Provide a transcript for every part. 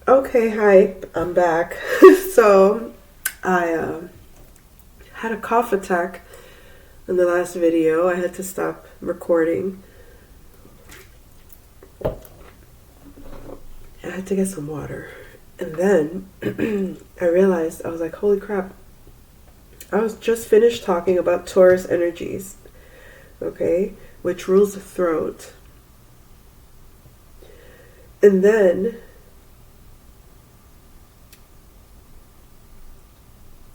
Okay, hi, I'm back. So, I had a cough attack in the last video. I had to stop recording. I had to get some water. And then I realized, I was like, holy crap. I was just finished talking about Taurus energies, okay, which rules the throat. And then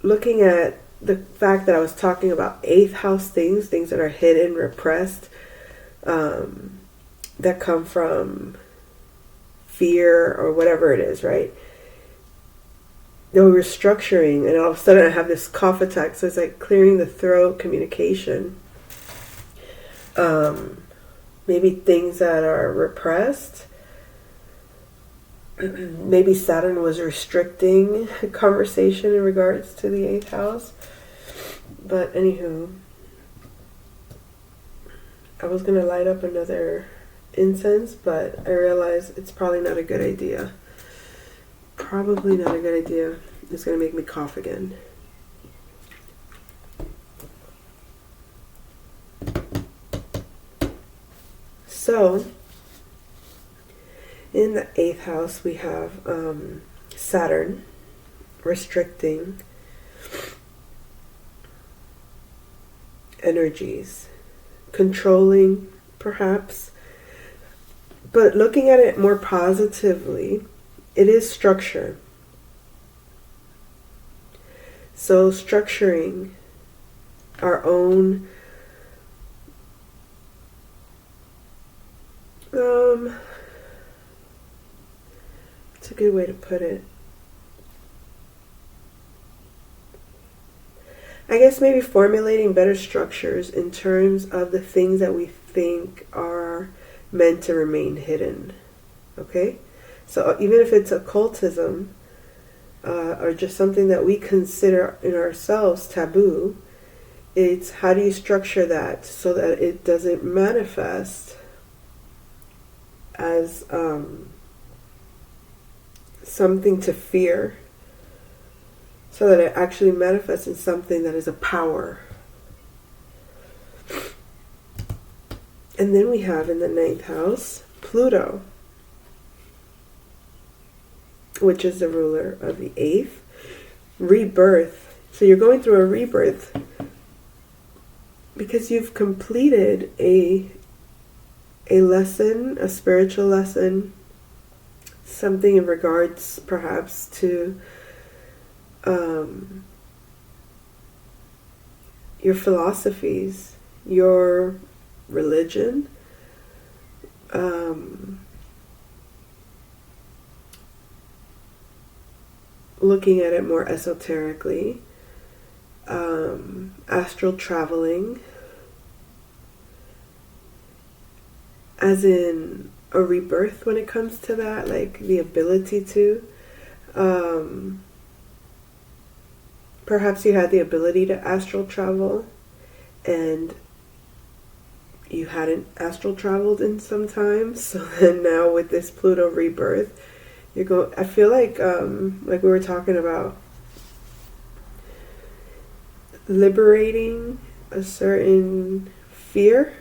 looking at the fact that I was talking about eighth house things that are hidden, repressed, that come from fear or whatever it is, right? They were restructuring, and all of a sudden I have this cough attack. So it's like clearing the throat, communication. Maybe things that are repressed. Maybe Saturn was restricting conversation in regards to the eighth house. But anywho, I was going to light up another incense, but I realized it's probably not a good idea. Probably not a good idea. It's going to make me cough again. So, in the eighth house, we have Saturn restricting energies, controlling perhaps, but looking at it more positively, it is structure. So structuring our own it's a good way to put it. I guess maybe formulating better structures in terms of the things that we think are meant to remain hidden. Okay? So even if it's occultism, or just something that we consider in ourselves taboo, it's how do you structure that so that it doesn't manifest as something to fear, so that it actually manifests in something that is a power. And then we have in the ninth house Pluto, which is the ruler of the eighth. Rebirth. So you're going through a rebirth because you've completed a lesson, a spiritual lesson, something in regards perhaps to your philosophies, your religion, looking at it more esoterically, astral traveling, as in a rebirth when it comes to that, like the ability to. Perhaps you had the ability to astral travel and you hadn't astral traveled in some time. So then now with this Pluto rebirth, I feel like we were talking about, liberating a certain fear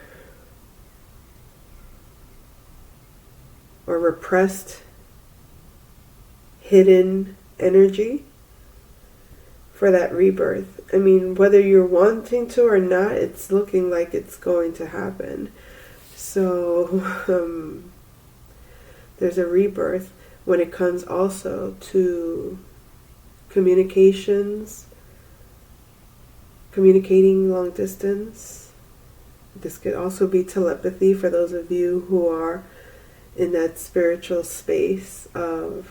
or repressed, hidden energy for that rebirth. I mean, whether you're wanting to or not, it's looking like it's going to happen. So there's a rebirth when it comes also to communications, communicating long distance. This could also be telepathy for those of you who are in that spiritual space of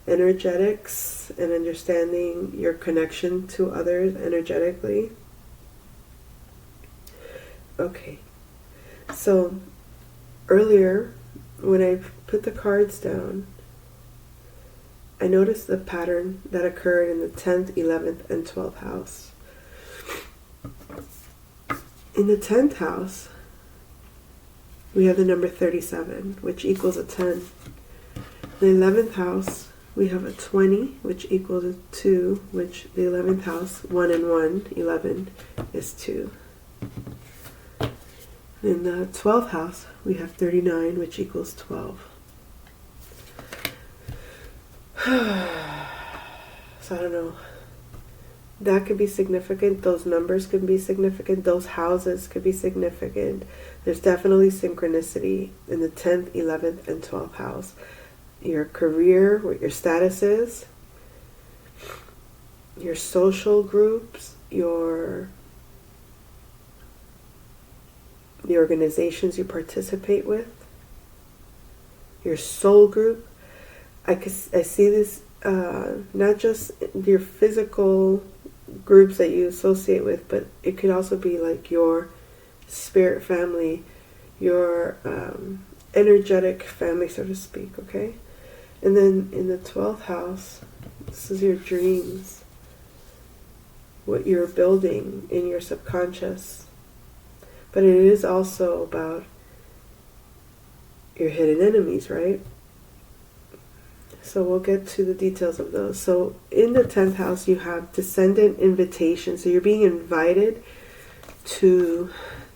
energetics and understanding your connection to others energetically. Okay, so earlier when I put the cards down, I noticed the pattern that occurred in the 10th, 11th, and 12th house. In the 10th house, we have the number 37, which equals a 10. The 11th house we have a 20, which equals a 2, which the 11th house, 1 and 1, 11 is 2. In the 12th house, we have 39, which equals 12. So I don't know. That could be significant. Those numbers could be significant. Those houses could be significant. There's definitely synchronicity in the 10th, 11th, and 12th house. Your career, what your status is, your social groups, the organizations you participate with, your soul group. I see this not just your physical groups that you associate with, but it could also be like your spirit family, your energetic family, so to speak, okay? And then in the 12th house, this is your dreams, what you're building in your subconscious. But it is also about your hidden enemies, right? So we'll get to the details of those. So in the 10th house, you have descendant invitation. So you're being invited to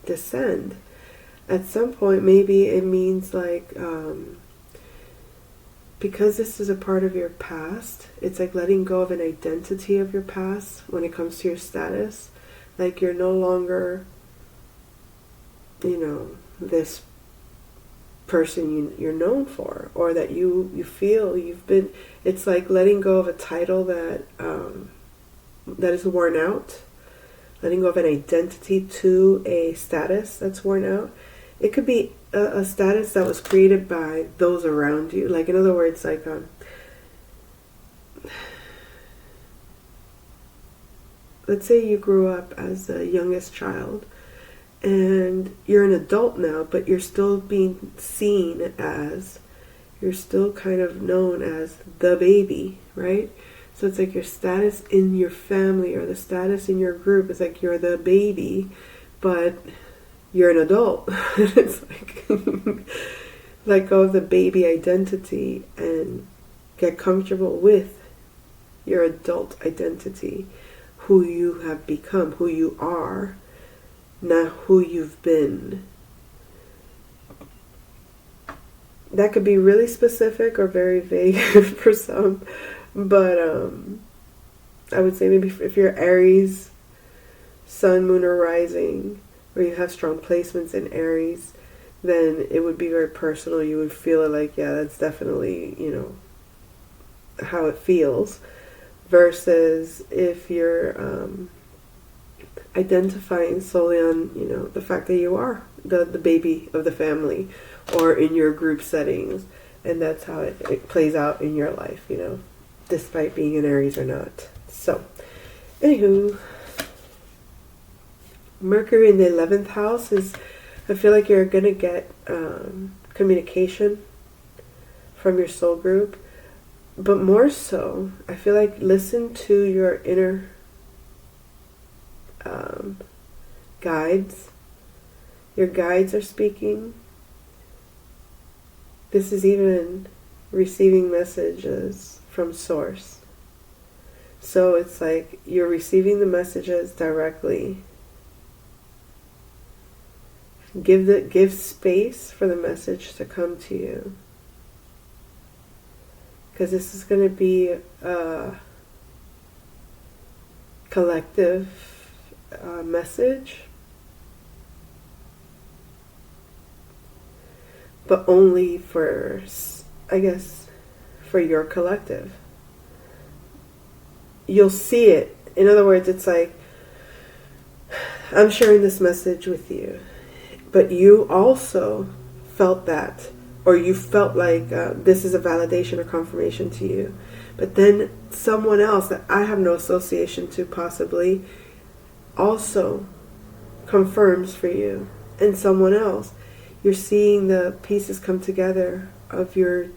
descend. At some point, maybe it means like, because this is a part of your past, it's like letting go of an identity of your past when it comes to your status. Like you're no longer, this person you're known for, or that you feel you've been. It's like letting go of a title that is worn out, letting go of an identity to a status that's worn out. It could be a status that was created by those around you. Like, in other words, like let's say you grew up as the youngest child and you're an adult now, but you're still being seen as, you're still kind of known as the baby, right? So it's like your status in your family or the status in your group is like you're the baby, but you're an adult. It's like let go of the baby identity and get comfortable with your adult identity, who you have become, who you are, not who you've been. That could be really specific or very vague for some, but I would say maybe if you're Aries, sun, moon, or rising, or you have strong placements in Aries, then it would be very personal. You would feel it like, yeah, that's definitely, how it feels. Versus if you're identifying solely on, the fact that you are the baby of the family or in your group settings, and that's how it plays out in your life, despite being an Aries or not. So, anywho, Mercury in the 11th house is, I feel like you're going to get communication from your soul group, but more so, I feel like listen to your inner guides. Your guides are speaking. This is even receiving messages from source. So it's like you're receiving the messages directly. Give space for the message to come to you, because this is going to be a collective message, but only for, I guess, for your collective. You'll see it. In other words, it's like, I'm sharing this message with you, but you also felt that, or you felt like this is a validation or confirmation to you. But then someone else that I have no association to possibly also confirms for you. And someone else, you're seeing the pieces come together of your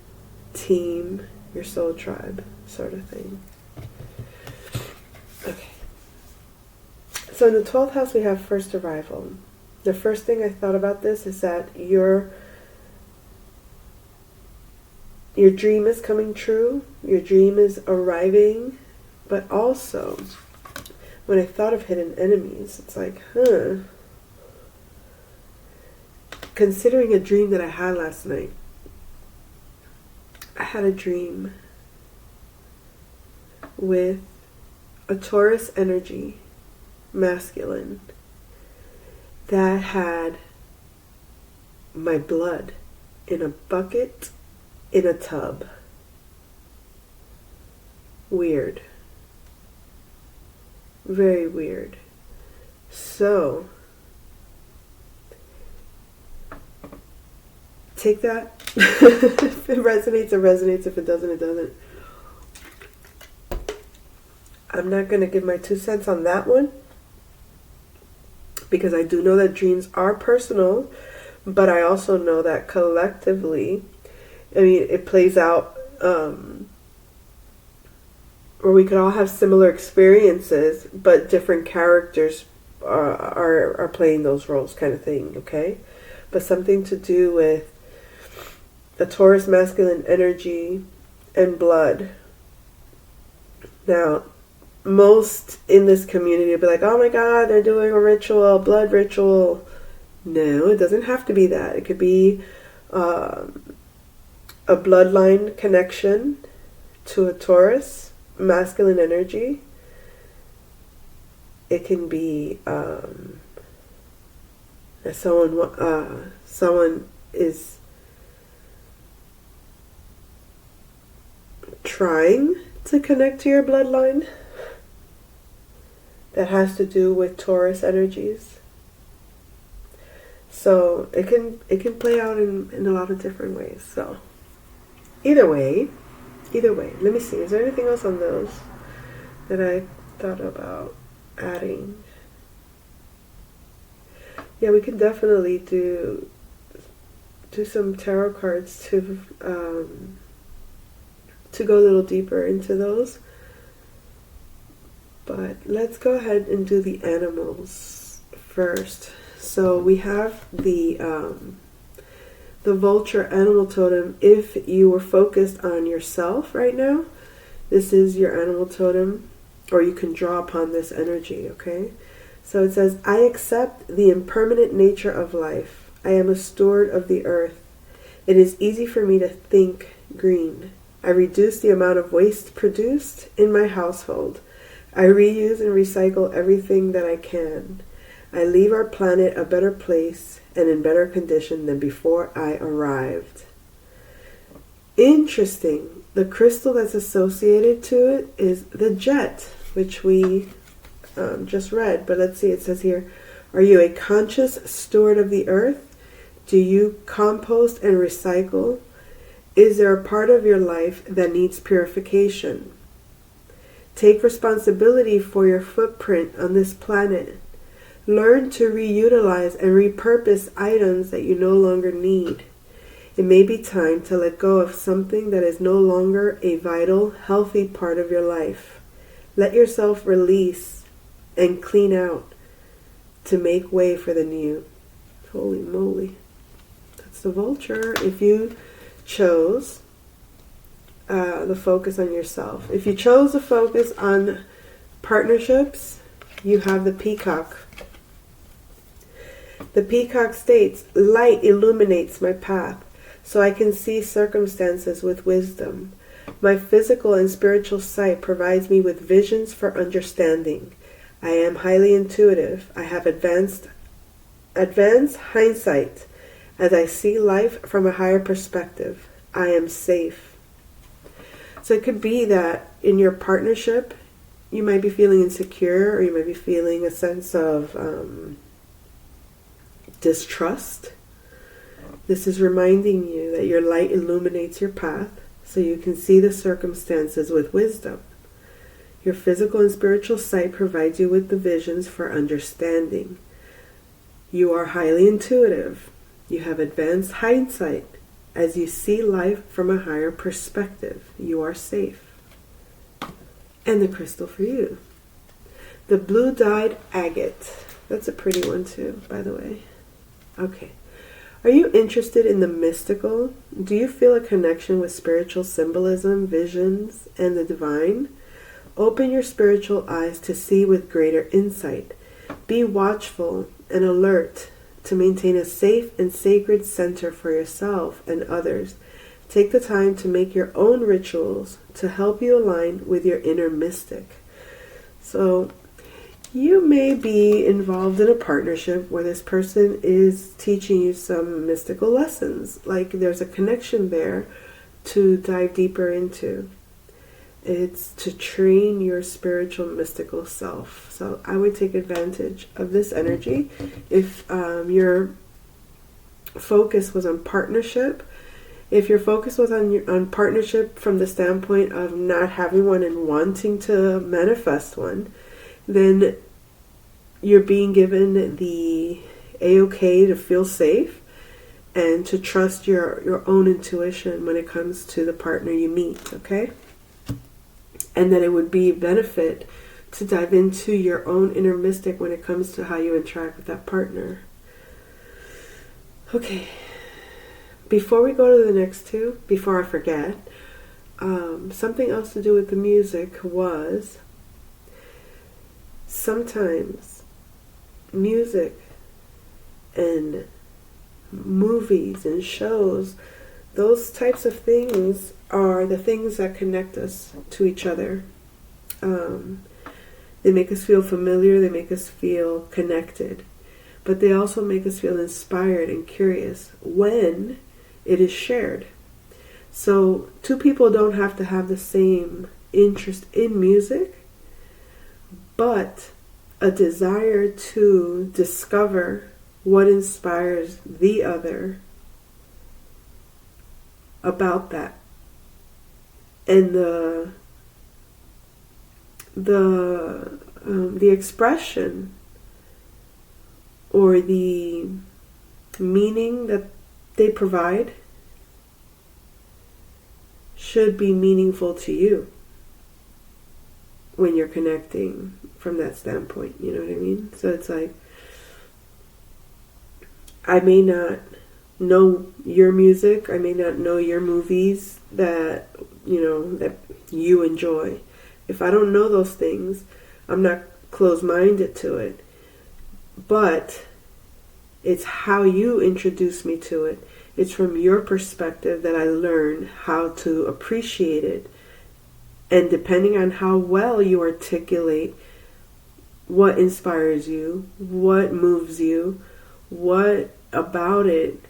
team, your soul tribe, sort of thing. Okay. So in the 12th house, we have first arrival. The first thing I thought about this is that you're your dream is coming true, your dream is arriving, but also, when I thought of hidden enemies, it's like, considering a dream that I had last night, I had a dream with a Taurus energy, masculine, that had my blood in a bucket in a tub. Weird. Very weird. So, take that. If it resonates, it resonates. If it doesn't, it doesn't. I'm not going to give my 2 cents on that one, because I do know that dreams are personal, but I also know that collectively, I mean, it plays out, where we could all have similar experiences, but different characters are playing those roles, kind of thing, okay? But something to do with the Taurus masculine energy and blood. Now, most in this community will be like, oh my God, they're doing a ritual, blood ritual. No, it doesn't have to be that. It could be a bloodline connection to a Taurus masculine energy. It can be someone is trying to connect to your bloodline that has to do with Taurus energies. So it can play out in a lot of different ways. So either way, let me see. Is there anything else on those that I thought about adding? Yeah, we can definitely do some tarot cards to go a little deeper into those. But let's go ahead and do the animals first. So we have the vulture animal totem. If you were focused on yourself right now, this is your animal totem, or you can draw upon this energy, okay? So it says, I accept the impermanent nature of life. I am a steward of the earth. It is easy for me to think green. I reduce the amount of waste produced in my household. I reuse and recycle everything that I can. I leave our planet a better place and in better condition than before I arrived. Interesting. The crystal that's associated to it is the jet, which we just read. But let's see, it says here, are you a conscious steward of the earth? Do you compost and recycle? Is there a part of your life that needs purification? Take responsibility for your footprint on this planet. Learn to reutilize and repurpose items that you no longer need. It may be time to let go of something that is no longer a vital, healthy part of your life. Let yourself release and clean out to make way for the new. Holy moly. That's the vulture. If you chose the focus on yourself. If you chose to focus on partnerships, you have the peacock. The peacock states, light illuminates my path, so I can see circumstances with wisdom. My physical and spiritual sight provides me with visions for understanding. I am highly intuitive. I have advanced hindsight as I see life from a higher perspective. I am safe. So it could be that in your partnership, you might be feeling insecure, or you might be feeling a sense of distrust. This is reminding you that your light illuminates your path so you can see the circumstances with wisdom. Your physical and spiritual sight provides you with the visions for understanding. You are highly intuitive. You have advanced hindsight. As you see life from a higher perspective, you are safe. And the crystal for you, the blue-dyed agate. That's a pretty one too, by the way. Okay. Are you interested in the mystical? Do you feel a connection with spiritual symbolism, visions, and the divine? Open your spiritual eyes to see with greater insight. Be watchful and alert to maintain a safe and sacred center for yourself and others. Take the time to make your own rituals to help you align with your inner mystic. So, you may be involved in a partnership where this person is teaching you some mystical lessons. Like there's a connection there to dive deeper into. It's to train your spiritual mystical self. So I would take advantage of this energy. If your focus was on partnership, if your focus was on partnership from the standpoint of not having one and wanting to manifest one, then you're being given the A-OK to feel safe and to trust your own intuition when it comes to the partner you meet, okay? And that it would be a benefit to dive into your own inner mystic when it comes to how you interact with that partner. Okay, before we go to the next two, before I forget, something else to do with the music was sometimes music and movies and shows, those types of things are the things that connect us to each other. They make us feel familiar, they make us feel connected, but they also make us feel inspired and curious when it is shared. So two people don't have to have the same interest in music, but a desire to discover what inspires the other about that, and the expression or the meaning that they provide should be meaningful to you when you're connecting from that standpoint, you know what I mean? So it's like, I may not know your music, I may not know your movies that you enjoy. If I don't know those things, I'm not closed-minded to it. But it's how you introduce me to it. It's from your perspective that I learn how to appreciate it. And depending on how well you articulate what inspires you, what moves you, what about it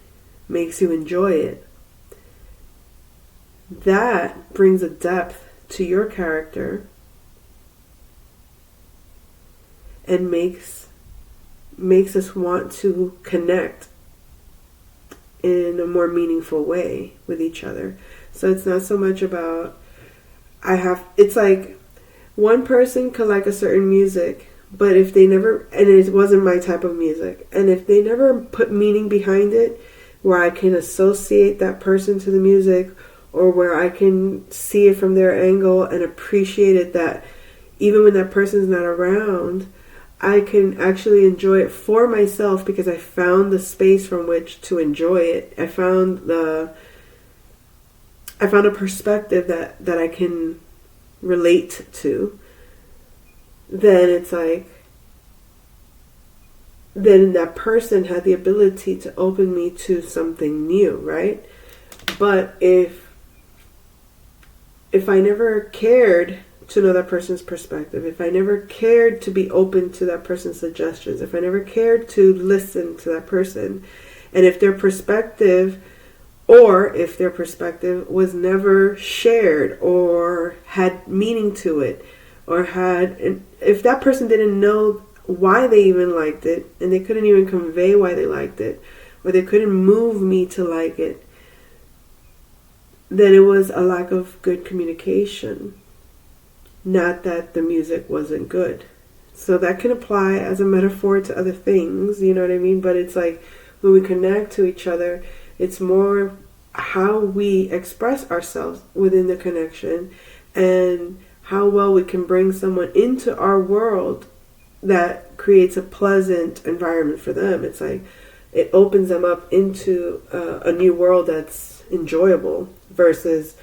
makes you enjoy it, that brings a depth to your character and makes us want to connect in a more meaningful way with each other. So it's not so much about it's like one person could like a certain music, but if they never, and it wasn't my type of music, and if they never put meaning behind it, where I can associate that person to the music, or where I can see it from their angle and appreciate it, that even when that person's not around, I can actually enjoy it for myself because I found the space from which to enjoy it. I found a perspective that I can relate to. Then it's like, then that person had the ability to open me to something new, right? But if I never cared to know that person's perspective, if I never cared to be open to that person's suggestions, if I never cared to listen to that person, and if their perspective was never shared or had meaning to it, or if that person didn't know why they even liked it, and they couldn't even convey why they liked it, or they couldn't move me to like it, then it was a lack of good communication. Not that the music wasn't good. So that can apply as a metaphor to other things, you know what I mean? But it's like when we connect to each other, it's more how we express ourselves within the connection and how well we can bring someone into our world that creates a pleasant environment for them. It's like it opens them up into a new world that's enjoyable versus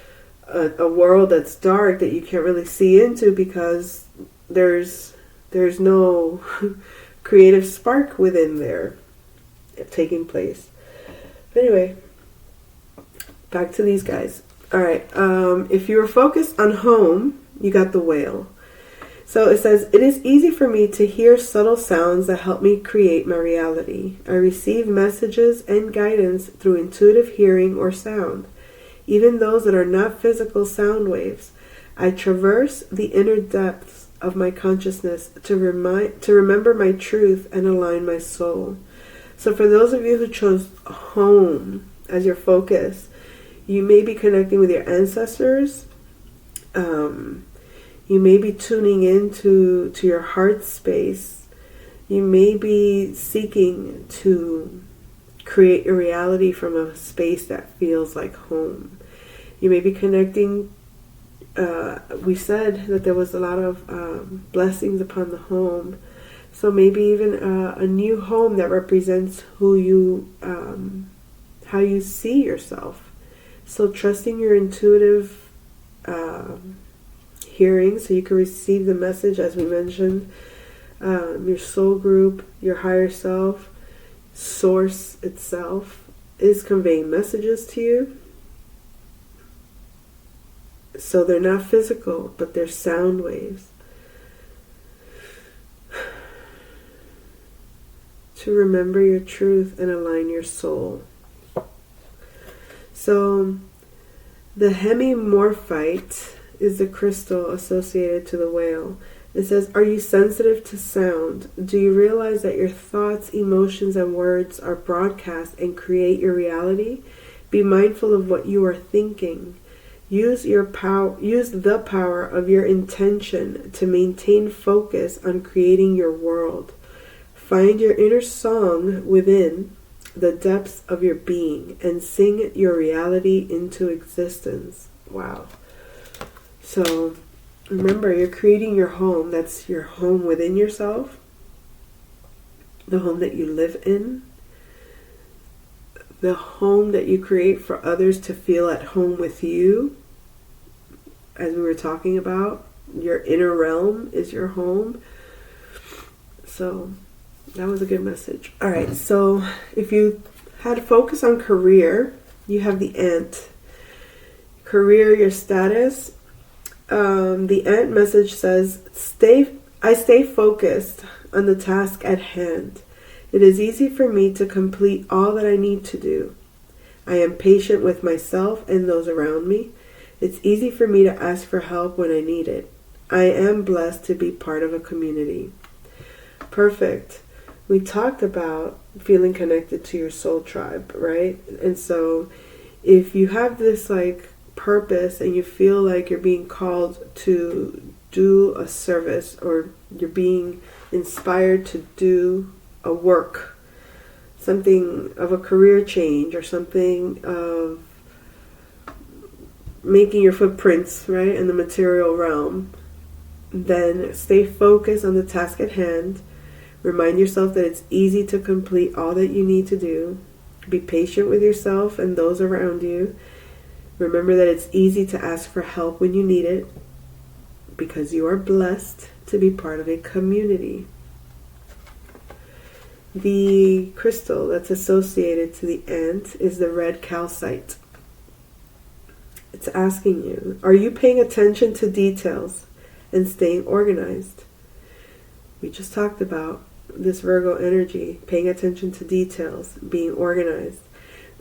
a world that's dark that you can't really see into because there's no creative spark within there taking place. But anyway, back to these guys. All right. If you were focused on home, you got the Whale. So it says, it is easy for me to hear subtle sounds that help me create my reality. I receive messages and guidance through intuitive hearing or sound, even those that are not physical sound waves. I traverse the inner depths of my consciousness to remember my truth and align my soul. So for those of you who chose home as your focus, you may be connecting with your ancestors. You may be tuning into your heart space. You may be seeking to create your reality from a space that feels like home. You may be connecting. We said that there was a lot of blessings upon the home. So maybe even a new home that represents who you, how you see yourself. So trusting your intuitive hearing so you can receive the message, as we mentioned, your soul group, your higher self, source itself is conveying messages to you. So they're not physical, but they're sound waves. To remember your truth and align your soul. So the hemimorphite is the crystal associated to the Whale. It says, are you sensitive to sound? Do you realize that your thoughts, emotions, and words are broadcast and create your reality? Be mindful of what you are thinking. Use the power of your intention to maintain focus on creating your world. Find your inner song within the depths of your being and sing your reality into existence. Wow. So remember, you're creating your home. That's your home within yourself, the home that you live in, the home that you create for others to feel at home with you. As we were talking about, your inner realm is your home. So that was a good message. All right, so if you had to focus on career, you have the ant. Career, your status. The ant message says, I stay focused on the task at hand. It is easy for me to complete all that I need to do. I am patient with myself and those around me. It's easy for me to ask for help when I need it. I am blessed to be part of a community. Perfect. We talked about feeling connected to your soul tribe, right? And so if you have this like purpose and you feel like you're being called to do a service, or you're being inspired to do a work, something of a career change, or something of making your footprints, right, in the material realm, then stay focused on the task at hand. Remind yourself that it's easy to complete all that you need to do. Be patient with yourself and those around you. Remember that it's easy to ask for help when you need it, because you are blessed to be part of a community. The crystal that's associated to the ant is the red calcite. It's asking you, are you paying attention to details and staying organized? We just talked about this Virgo energy, paying attention to details, being organized.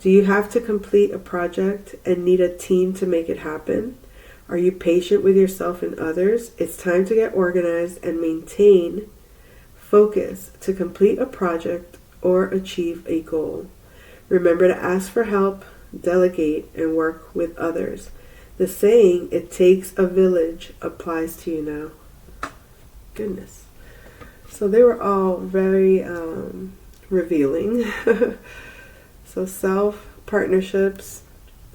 Do you have to complete a project and need a team to make it happen? Are you patient with yourself and others? It's time to get organized and maintain focus to complete a project or achieve a goal. Remember to ask for help, delegate, and work with others. The saying, it takes a village, applies to you now. Goodness. So they were all very revealing. So self, partnerships,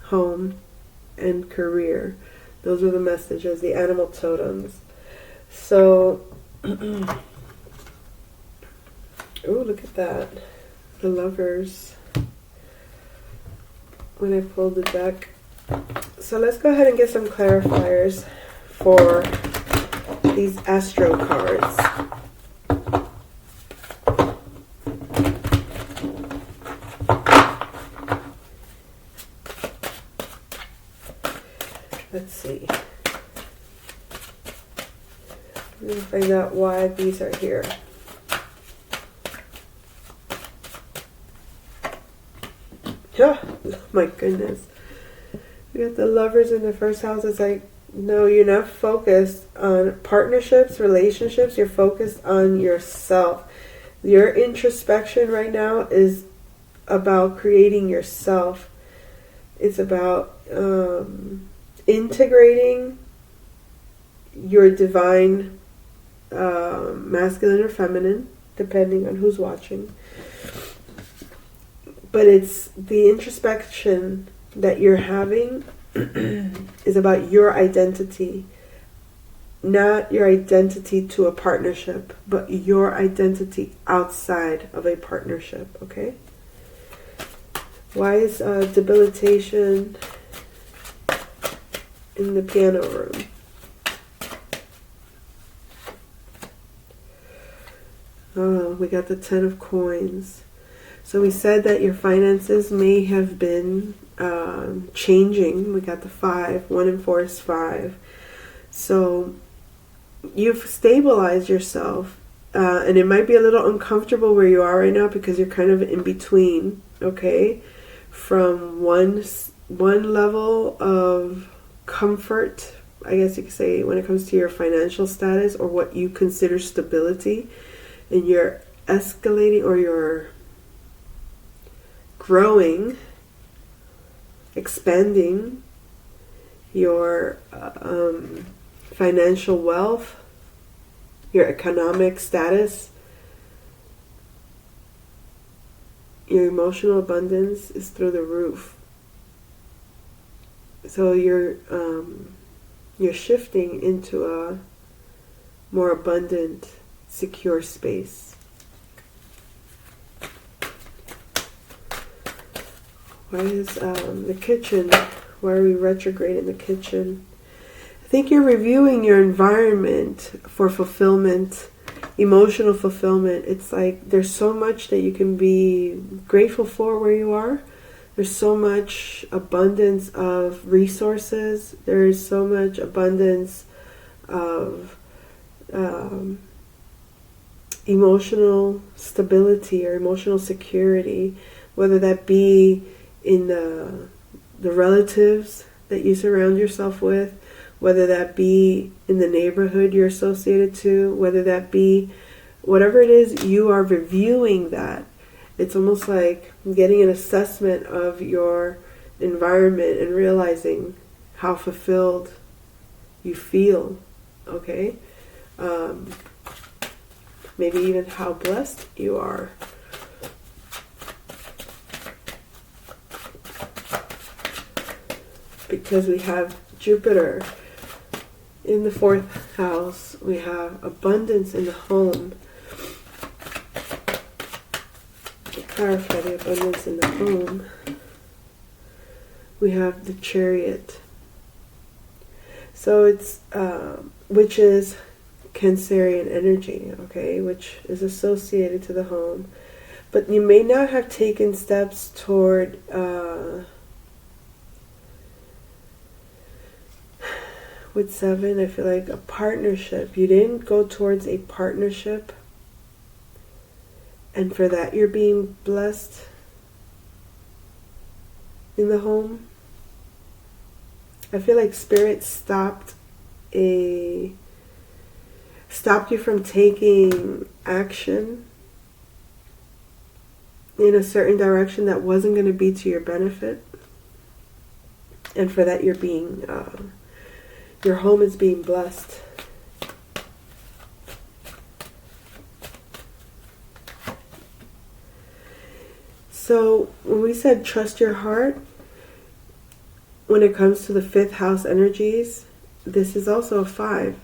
home, and career. Those were the messages, the animal totems. So, oh, look at that. the Lovers when I pulled the deck. So let's go ahead and get some clarifiers for these Astro cards. Let's see. I'm going to find out why these are here. Oh my goodness. We got the Lovers in the first house. It's like, no, you're not focused on partnerships, relationships. You're focused on yourself. Your introspection right now is about creating yourself. It's about integrating your divine masculine or feminine, depending on who's watching. But it's the introspection that you're having is about your identity, not your identity to a partnership, but your identity outside of a partnership, okay? Why is debilitation in the piano room? Oh, we got the 10 of coins. So we said that your finances may have been changing. We got the 5. 1 and 4 is 5. So you've stabilized yourself. And it might be a little uncomfortable where you are right now because you're kind of in between, okay? From one level of comfort, I guess you could say, when it comes to your financial status or what you consider stability, and you're escalating or you're growing, expanding your financial wealth, your economic status, your emotional abundance is through the roof. So you're shifting into a more abundant, secure space. Why is the kitchen? Why are we retrograde in the kitchen? I think you're reviewing your environment for fulfillment, emotional fulfillment. It's like there's so much that you can be grateful for where you are. There's so much abundance of resources. There's so much abundance of emotional stability or emotional security, whether that be in the relatives that you surround yourself with, whether that be in the neighborhood you're associated to, whether that be whatever it is, you are reviewing that. It's almost like getting an assessment of your environment and realizing how fulfilled you feel, okay? Maybe even how blessed you are. Because we have Jupiter in the 4th house. We have abundance in the home. To clarify the abundance in the home, we have the Chariot. So it's, which is Cancerian energy, okay, which is associated to the home. But you may not have taken steps toward with 7, I feel like a partnership. You didn't go towards a partnership, and for that you're being blessed in the home. I feel like Spirit stopped you from taking action in a certain direction that wasn't going to be to your benefit, and for that you're being your home is being blessed. So when we said trust your heart, when it comes to the 5th house energies, this is also a 5,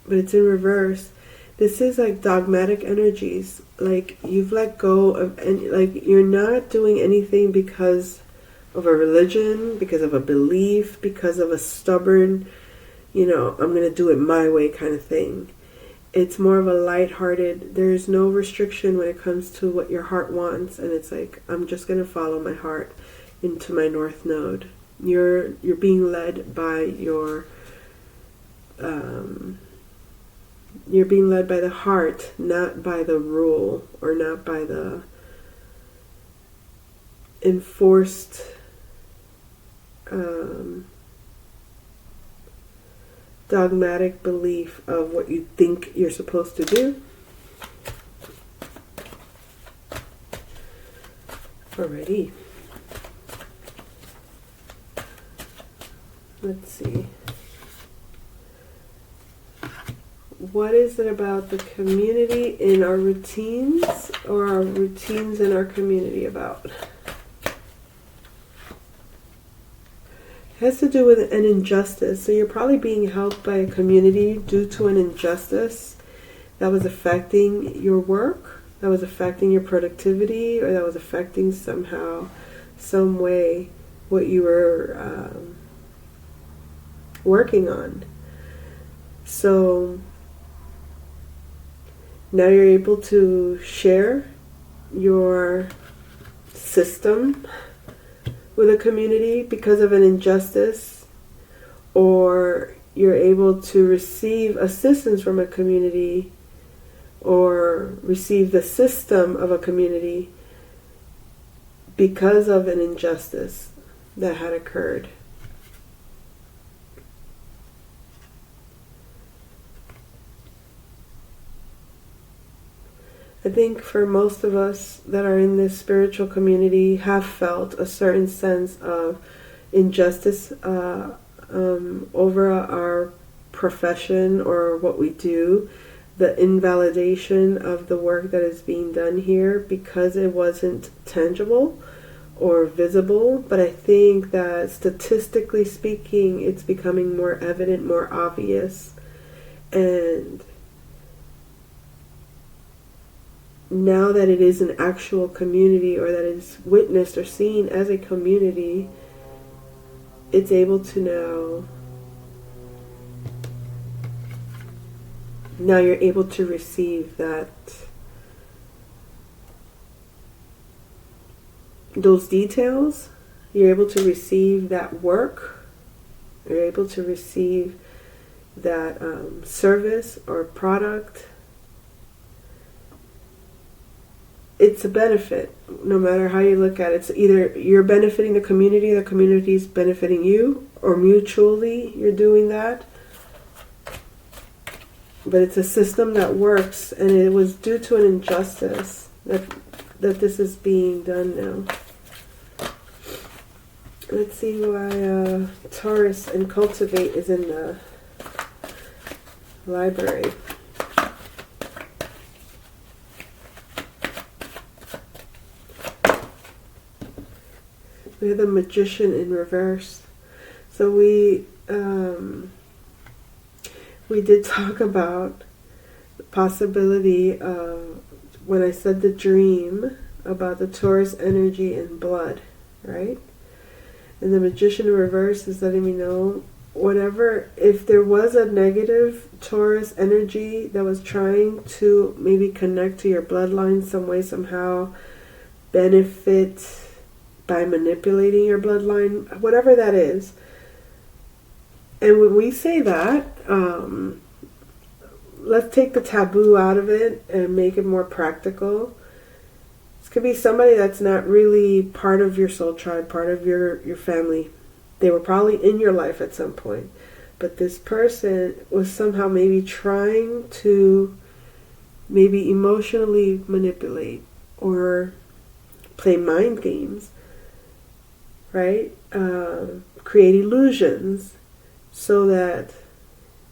but it's in reverse. this is like dogmatic energies. Like you've let go of, and like you're not doing anything because of a religion, because of a belief, because of a stubborn, I'm going to do it my way kind of thing. It's more of a lighthearted, there's no restriction when it comes to what your heart wants, and it's like, I'm just going to follow my heart into my north node. You're being led by you're being led by the heart, not by the rule, or not by the enforced dogmatic belief of what you think you're supposed to do. Alrighty. Let's see. What is it about the community in our routines, or our routines in our community about? It has to do with an injustice. So you're probably being helped by a community due to an injustice that was affecting your work, that was affecting your productivity, or that was affecting somehow, some way, what you were working on. So now you're able to share your system with a community because of an injustice, or you're able to receive assistance from a community, or receive the system of a community because of an injustice that had occurred. I think for most of us that are in this spiritual community have felt a certain sense of injustice over our profession or what we do, the invalidation of the work that is being done here because it wasn't tangible or visible. But I think that statistically speaking, it's becoming more evident, more obvious, and now that it is an actual community, or that it's witnessed or seen as a community, it's able to now you're able to receive those details. You're able to receive that work. You're able to receive that service or product. It's a benefit, no matter how you look at it. It's either you're benefiting the community is benefiting you, or mutually you're doing that. But it's a system that works, and it was due to an injustice that this is being done now. Let's see why Taurus and Cultivate is in the library. We have the Magician in reverse. So we did talk about the possibility of, when I said the dream about the Taurus energy in blood, right? And the Magician in reverse is letting me know whatever, if there was a negative Taurus energy that was trying to maybe connect to your bloodline some way, somehow, benefit by manipulating your bloodline, whatever that is. And when we say that, let's take the taboo out of it and make it more practical. This could be somebody that's not really part of your soul tribe, part of your family. They were probably in your life at some point, but this person was somehow maybe trying to maybe emotionally manipulate or play mind games, right? Create illusions so that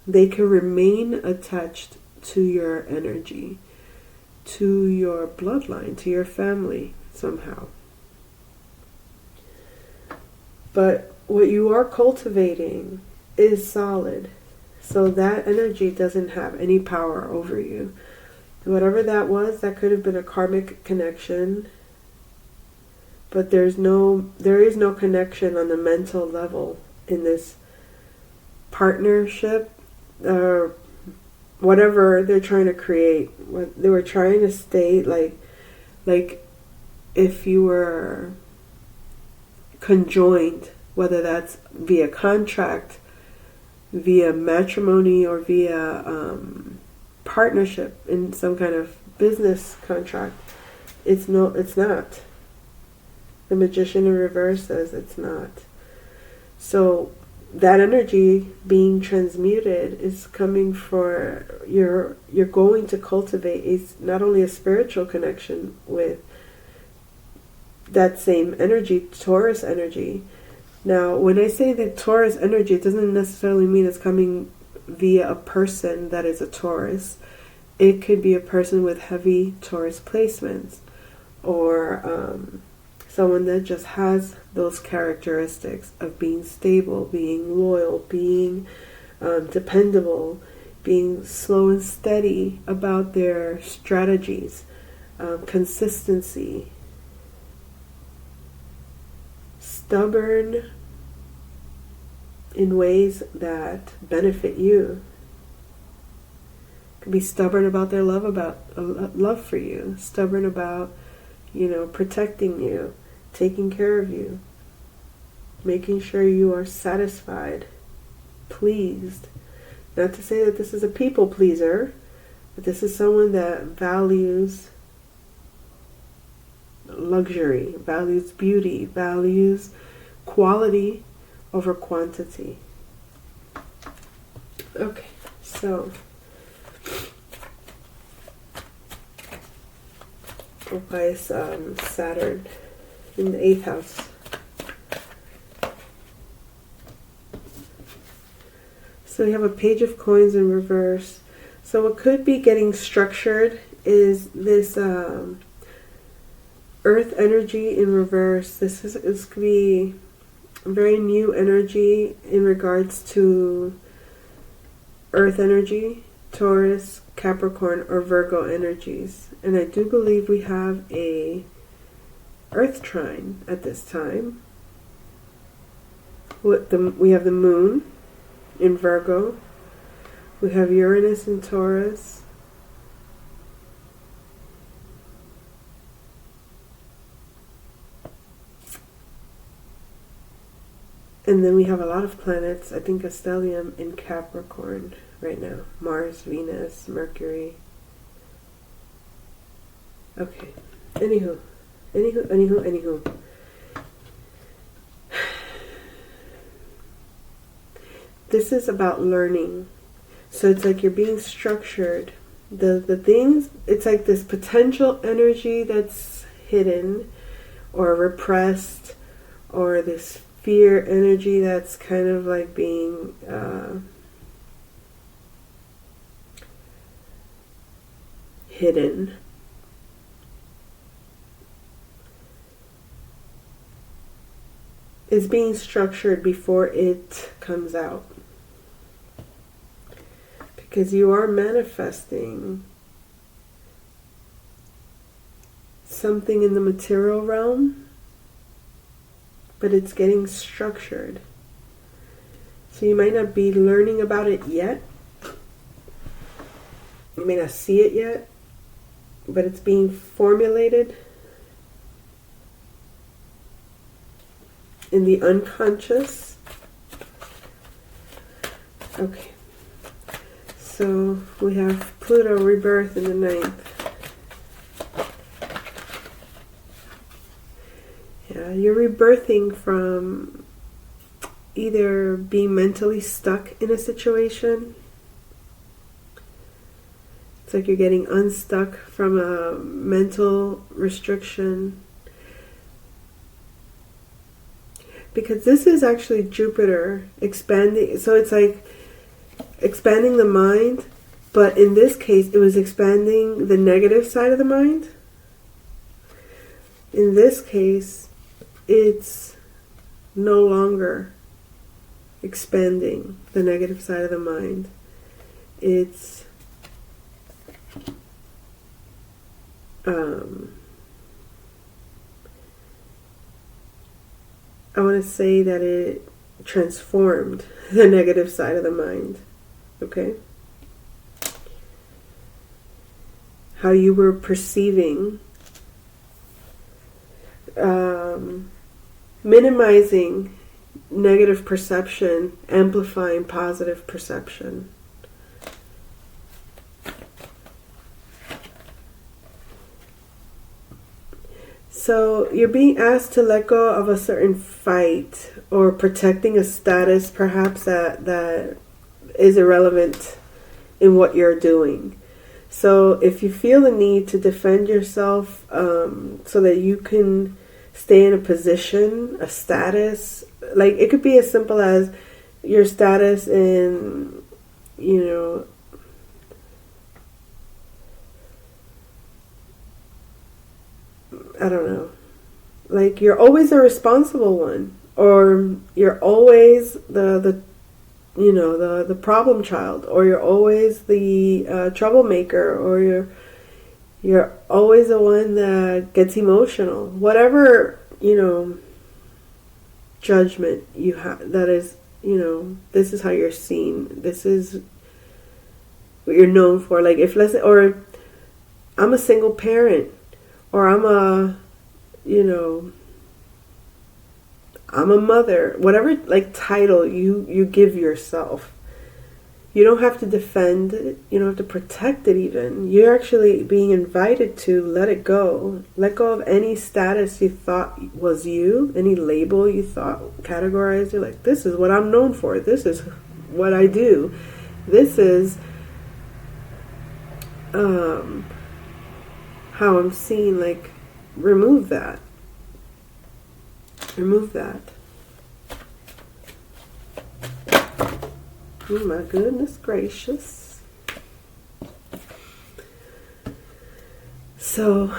they can remain attached to your energy, to your bloodline, to your family somehow. But what you are cultivating is solid. So that energy doesn't have any power over you. Whatever that was, that could have been a karmic connection, but there is no connection on the mental level in this partnership, or whatever they're trying to create. What they were trying to state, like if you were conjoined, whether that's via contract, via matrimony, or via partnership in some kind of business contract. It's not. The Magician in reverse says it's not. So that energy being transmuted is coming for you're going to cultivate not only a spiritual connection with that same energy, Taurus energy. Now, when I say the Taurus energy, it doesn't necessarily mean it's coming via a person that is a Taurus. It could be a person with heavy Taurus placements, or someone that just has those characteristics of being stable, being loyal, being dependable, being slow and steady about their strategies, consistency, stubborn in ways that benefit you. Could be stubborn about their love for you, stubborn about, protecting you, taking care of you, making sure you are satisfied, pleased. Not to say that this is a people pleaser, but this is someone that values luxury, values beauty, values quality over quantity. Okay, so by Saturn in the 8th house. So we have a Page of Coins in reverse. So what could be getting structured is this Earth energy in reverse. This could be very new energy in regards to Earth energy, Taurus, Capricorn, or Virgo energies. And I do believe we have a Earth trine at this time. We have the Moon in Virgo. We have Uranus in Taurus. And then we have a lot of planets. I think a stellium in Capricorn right now. Mars, Venus, Mercury. Okay. Anywho. This is about learning. So it's like you're being structured. The things, it's like this potential energy that's hidden or repressed, or this fear energy that's kind of like being hidden. Is being structured before it comes out. Because you are manifesting something in the material realm, but it's getting structured. So you might not be learning about it yet. You may not see it yet, but it's being formulated in the unconscious. Okay. So we have Pluto rebirth in the 9th. Yeah, you're rebirthing from either being mentally stuck in a situation. It's like you're getting unstuck from a mental restriction. Because this is actually Jupiter expanding. So it's like expanding the mind, but in this case it was expanding the negative side of the mind. In this case, it's no longer expanding the negative side of the mind. It's I want to say that it transformed the negative side of the mind. Okay? How you were perceiving, minimizing negative perception, amplifying positive perception. So you're being asked to let go of a certain fight or protecting a status perhaps that is irrelevant in what you're doing. So if you feel the need to defend yourself so that you can stay in a position, a status, like it could be as simple as your status in, I don't know, like you're always a responsible one, or you're always the problem child, or you're always the troublemaker, or you're always the one that gets emotional. Whatever, judgment you have, that is, this is how you're seen. This is what you're known for. Like if let's say, or I'm a single parent, or I'm a mother, whatever like title you give yourself. You don't have to defend it. You don't have to protect it even. You're actually being invited to let it go. Let go of any status you thought was you, any label you thought categorized you. Like, this is what I'm known for. This is what I do. This is how I'm seen. Like, remove that. Remove that. Oh my goodness gracious. So,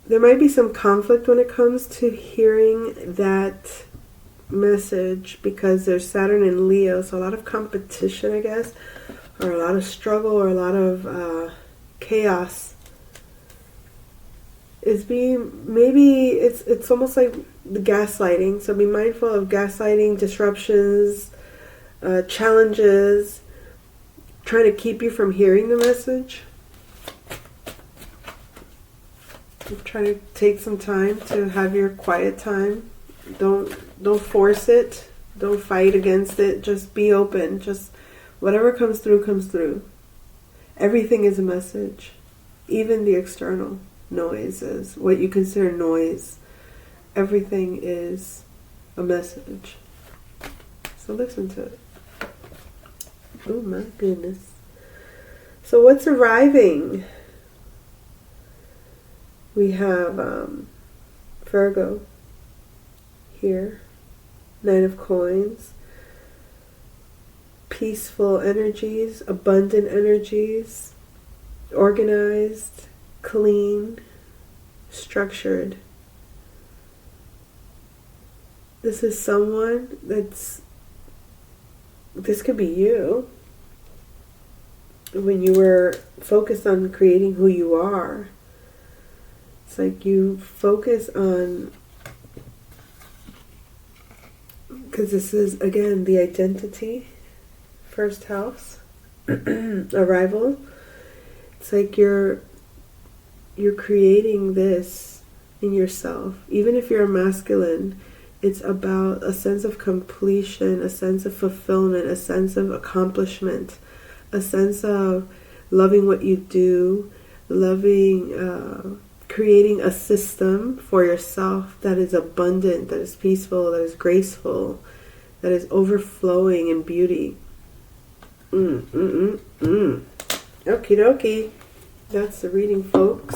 there might be some conflict when it comes to hearing that message, because there's Saturn in Leo, so a lot of competition, I guess, or a lot of struggle, or a lot of chaos is being, maybe it's almost like the gaslighting. So be mindful of gaslighting, disruptions, challenges, trying to keep you from hearing the message. Try to take some time to have your quiet time. Don't force it. Don't fight against it. Just be open. Just whatever comes through, comes through. Everything is a message. Even the external noises, what you consider noise. Everything is a message. So listen to it. Oh my goodness. So what's arriving? We have Virgo here, Nine of Coins, peaceful energies, abundant energies, organized, clean, structured. This is someone this could be you, when you were focused on creating who you are. It's like you focus on, because this is, again, the identity, first house, arrival. It's like you're creating this in yourself. Even if you're a masculine, it's about a sense of completion, a sense of fulfillment, a sense of accomplishment, a sense of loving what you do, loving, creating a system for yourself that is abundant, that is peaceful, that is graceful, that is overflowing in beauty. Okie dokie. That's the reading, folks.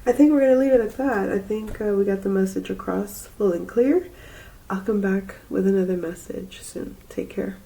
I think we're going to leave it at that. I think we got the message across full and clear. I'll come back with another message soon. Take care.